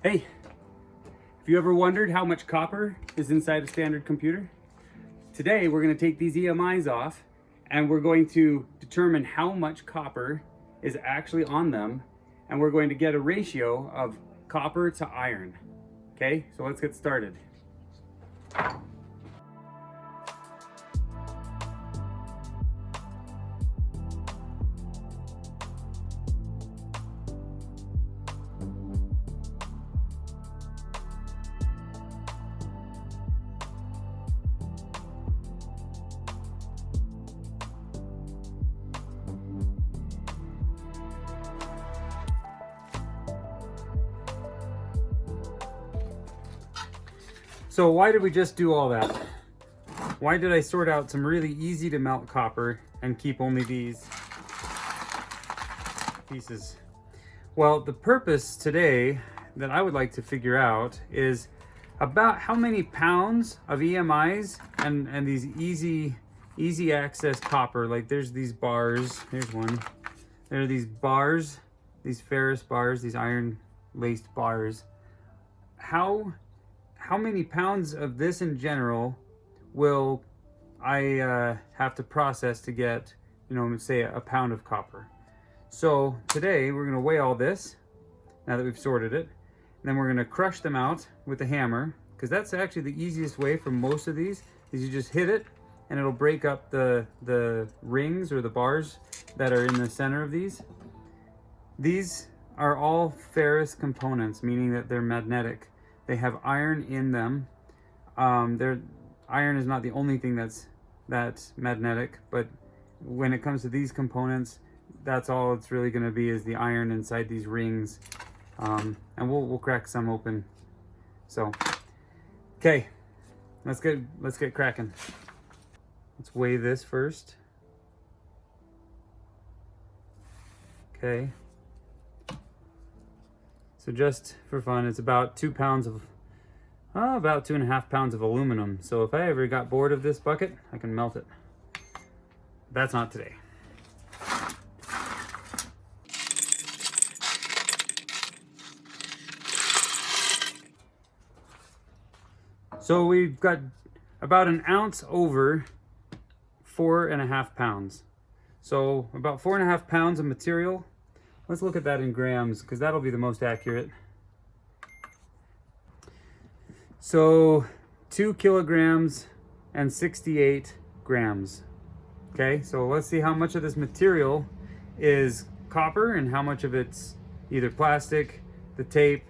Hey, have you ever wondered how much copper is inside a standard computer? Today we're going to take these EMIs off and we're going to determine how much copper is actually on them, and we're going to get a ratio of copper to iron. Okay, so let's get started. So why did we just do all that? Why did I sort out some really easy to melt copper and keep only these pieces? Well, the purpose today that I would like to figure out is about how many pounds of EMIs and these easy access copper, like there's these bars, here's one. There are these bars, these ferrous bars, these iron laced bars. How many pounds of this in general will I have to process to get, say a pound of copper? So today we're going to weigh all this, now that we've sorted it, and then we're going to crush them out with a hammer, because that's actually the easiest way for most of these, is you just hit it and it'll break up the rings or the bars that are in the center of these. These are all ferrous components, meaning that they're magnetic. They have iron in them. Iron is not the only thing that's magnetic, but when it comes to these components, that's all it's really going to be, is the iron inside these rings. And we'll crack some open. So, okay, let's get cracking. Let's weigh this first. Okay. So just for fun, it's about 2 pounds of, about 2.5 pounds of aluminum. So if I ever got bored of this bucket, I can melt it. That's not today. So we've got about an ounce over 4.5 pounds. So about 4.5 pounds of material. Let's look at that in grams, because that'll be the most accurate. So 2 kilograms and 68 grams. Okay, so let's see how much of this material is copper and how much of it's either plastic, the tape,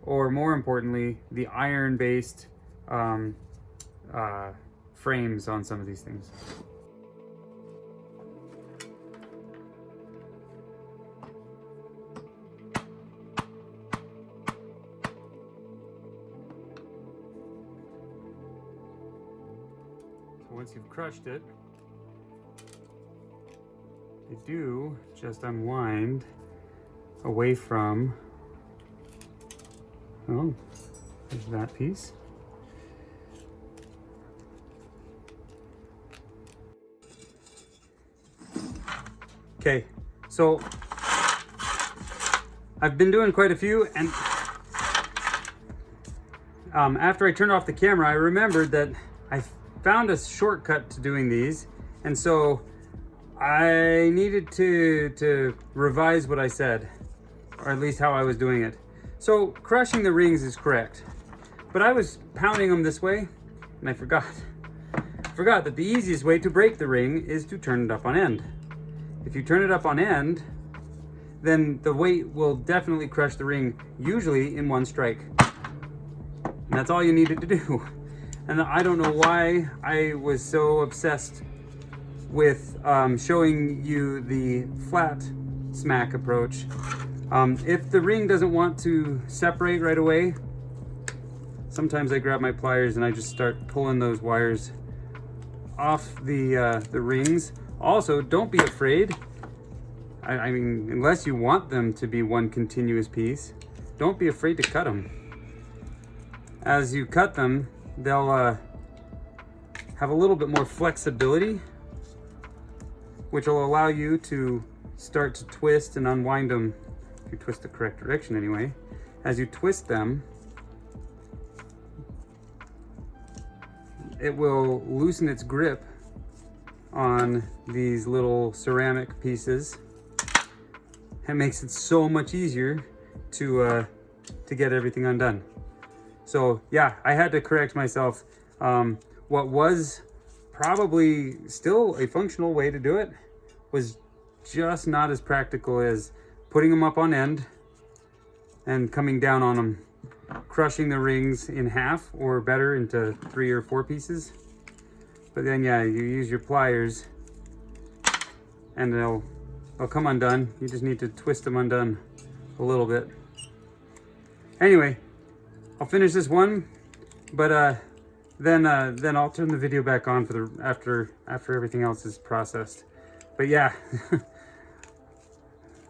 or more importantly, the iron-based frames on some of these things. Once you've crushed it, they do just unwind away from, oh, there's that piece. Okay, so I've been doing quite a few, and after I turned off the camera, I remembered that I found a shortcut to doing these, and so I needed to revise what I said, or at least how I was doing it. So crushing the rings is correct, but I was pounding them this way, and I forgot that the easiest way to break the ring is to turn it up on end. If you turn it up on end, then the weight will definitely crush the ring, usually in one strike. And that's all you needed to do. And I don't know why I was so obsessed with showing you the flat smack approach. If the ring doesn't want to separate right away, sometimes I grab my pliers and I just start pulling those wires off the rings. Also, don't be afraid. I mean, unless you want them to be one continuous piece, don't be afraid to cut them. As you cut them, they'll have a little bit more flexibility, which will allow you to start to twist and unwind them, if you twist the correct direction anyway. as you twist them, it will loosen its grip on these little ceramic pieces. It makes it so much easier to get everything undone. So yeah, I had to correct myself. What was probably still a functional way to do it was just not as practical as putting them up on end and coming down on them, crushing the rings in half or better into 3 or 4 pieces. But then yeah, you use your pliers and they'll come undone. You just need to twist them undone a little bit. Anyway, I'll finish this one, but then I'll turn the video back on for after everything else is processed. But yeah,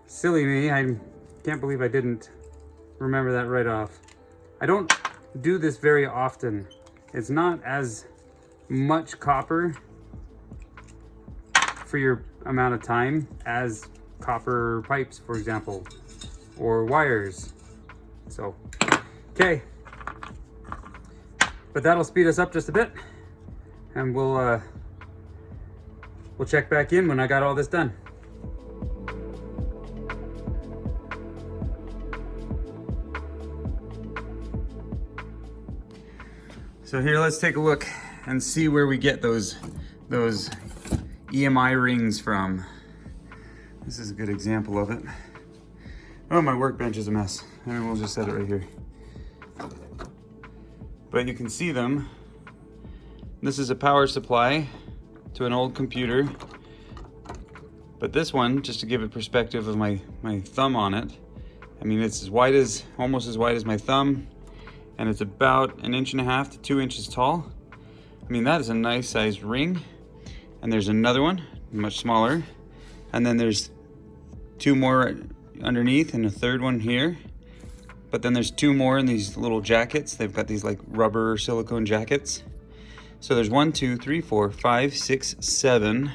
silly me, I can't believe I didn't remember that right off. I don't do this very often. It's not as much copper for your amount of time as copper pipes, for example, or wires. So, okay. But that'll speed us up just a bit, and we'll check back in when I got all this done. So here, let's take a look and see where we get those EMI rings from. This is a good example of it. Oh, my workbench is a mess. I mean, we'll just set it right here. But you can see them. This is a power supply to an old computer. But this one, just to give it perspective of my thumb on it, I mean, it's almost as wide as my thumb, and it's about 1.5 to 2 inches tall. I mean, that is a nice sized ring. And there's another one, much smaller. And then there's 2 more underneath and a 3rd one here. But then there's 2 more in these little jackets. They've got these like rubber silicone jackets. So there's 1, 2, 3, 4, 5, 6, 7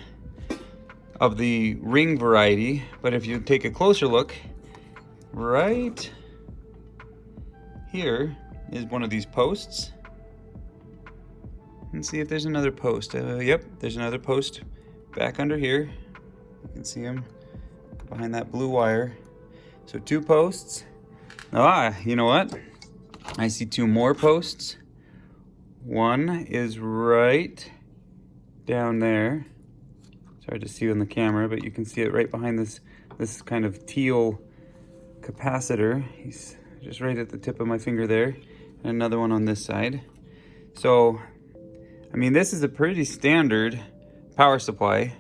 of the ring variety. But if you take a closer look, right here is one of these posts. And see if there's another post. Yep, there's another post back under here. You can see them behind that blue wire. So 2 posts. You know what? I see 2 more posts. One is right down there. It's hard to see on the camera, but you can see it right behind this kind of teal capacitor. He's just right at the tip of my finger there. And another one on this side. So, I mean, this is a pretty standard power supply.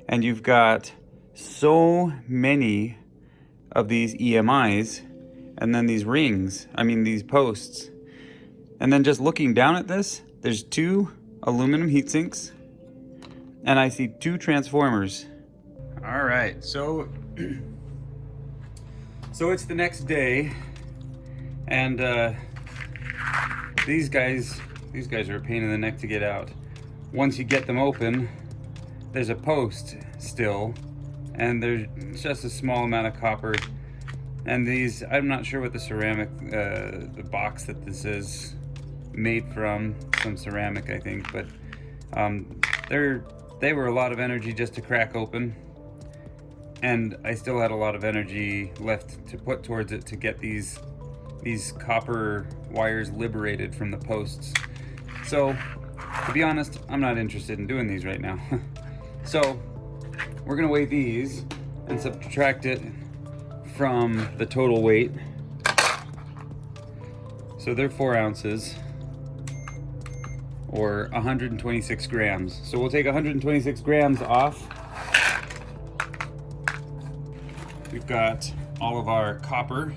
And you've got so many of these EMIs. And then these rings, these posts. And then just looking down at this, there's 2 aluminum heat sinks, and I see 2 transformers. All right, so it's the next day, and these guys are a pain in the neck to get out. Once you get them open, there's a post still, and there's just a small amount of copper. And these, I'm not sure what the ceramic, the box that this is made from, some ceramic I think, but they were a lot of energy just to crack open, and I still had a lot of energy left to put towards it to get these copper wires liberated from the posts. So, to be honest, I'm not interested in doing these right now. So, we're gonna weigh these and subtract it from the total weight. So they're 4 ounces or 126 grams. So we'll take 126 grams off. We've got all of our copper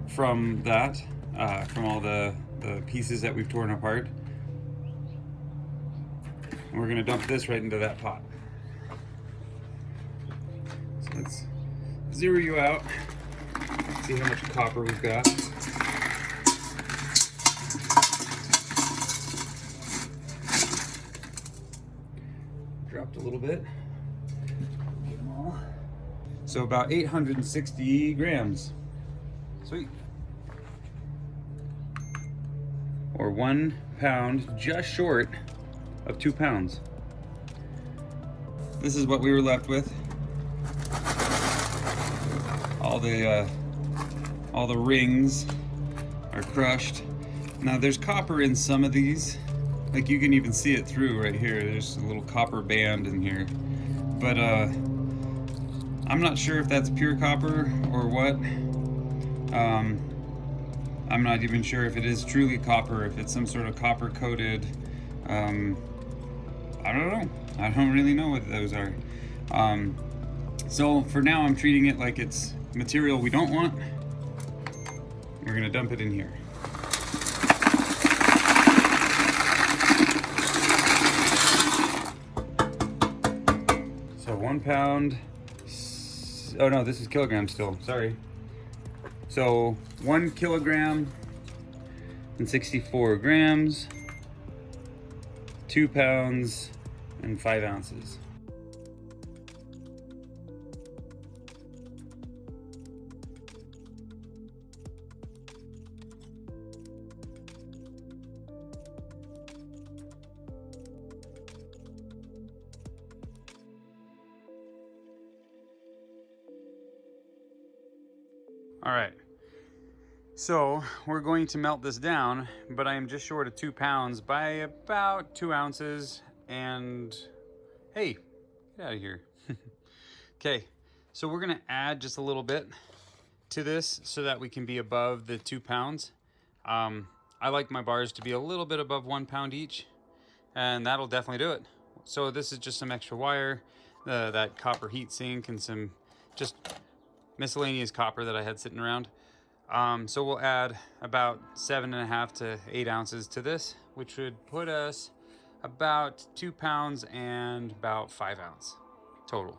from that, from all the pieces that we've torn apart. And we're gonna dump this right into that pot. So let's zero you out, see how much copper we've got. Dropped a little bit. Get them all. So about 860 grams. Sweet. or 1 pound, just short of 2 pounds. This is what we were left with. All the rings are crushed. Now there's copper in some of these. Like you can even see it through right here. There's a little copper band in here. But I'm not sure if that's pure copper or what. I'm not even sure if it is truly copper, if it's some sort of copper coated, I don't know. I don't really know what those are. So for now I'm treating it like it's material we don't want. We're gonna dump it in here. So 1 pound, oh no, this is kilograms still, sorry. So 1 kilogram and 64 grams, 2 pounds and 5 ounces. All right, so we're going to melt this down, but I am just short of 2 pounds by about 2 ounces. And hey, get out of here. Okay, so we're gonna add just a little bit to this so that we can be above the 2 pounds. I like my bars to be a little bit above 1 pound each, and that'll definitely do it. So this is just some extra wire, that copper heat sink, and some just miscellaneous copper that I had sitting around. So we'll add about 7.5 to 8 ounces to this, which would put us about 2 pounds and about 5 ounces total.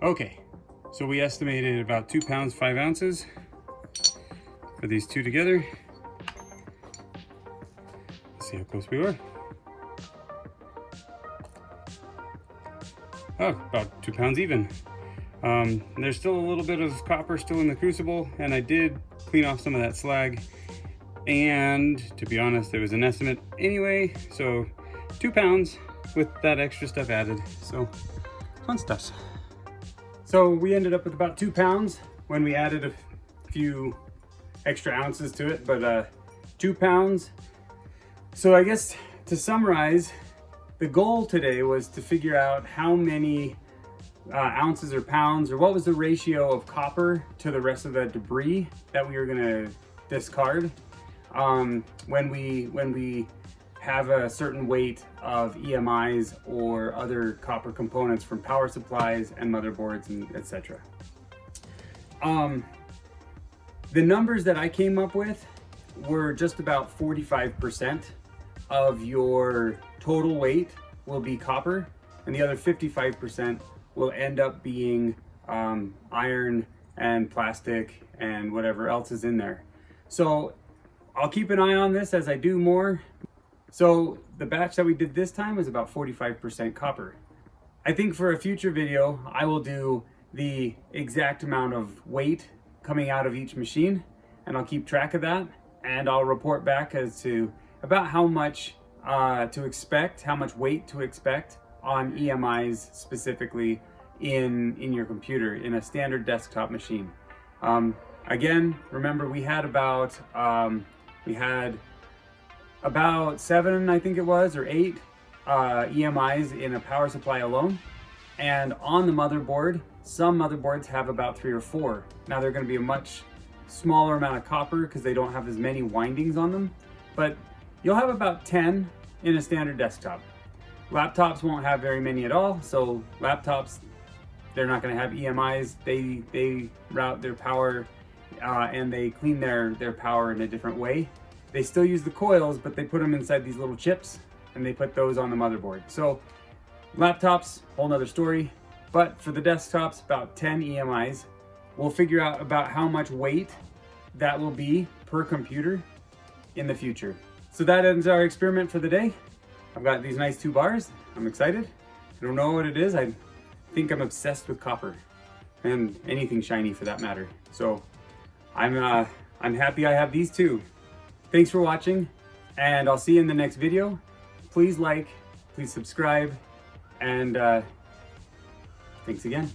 Okay, so we estimated about 2 pounds, 5 ounces for these two together. Let's see how close we were. Oh, about 2 pounds even. There's still a little bit of copper still in the crucible, and I did clean off some of that slag. And to be honest, it was an estimate anyway, so 2 pounds with that extra stuff added. So fun stuff. So we ended up with about 2 pounds when we added a few extra ounces to it, but 2 pounds. So I guess to summarize, the goal today was to figure out how many ounces or pounds, or what was the ratio of copper to the rest of the debris that we were gonna discard when we have a certain weight of EMIs or other copper components from power supplies and motherboards and etc. The numbers that I came up with were just about 45% of your total weight will be copper, and the other 55% will end up being iron and plastic and whatever else is in there. So I'll keep an eye on this as I do more. So the batch that we did this time was about 45% copper. I think for a future video, I will do the exact amount of weight coming out of each machine, and I'll keep track of that, and I'll report back as to about how much to expect, how much weight to expect on EMIs specifically in your computer, in a standard desktop machine. Again, remember we had about 7, I think it was, or 8 EMIs in a power supply alone. And on the motherboard, some motherboards have about 3 or 4. Now they're going to be a much smaller amount of copper because they don't have as many windings on them, but you'll have about 10 in a standard desktop. Laptops won't have very many at all, so laptops, they're not going to have EMIs. They route their power and they clean their power in a different way. They still use the coils, but they put them inside these little chips and they put those on the motherboard. So laptops, whole nother story. But for the desktops, about 10 EMIs. We'll figure out about how much weight that will be per computer in the future. So that ends our experiment for the day. I've got these nice 2 bars. I'm excited. I don't know what it is. I think I'm obsessed with copper and anything shiny for that matter. So I'm happy I have these 2. Thanks for watching, and I'll see you in the next video. Please like, please subscribe, and thanks again.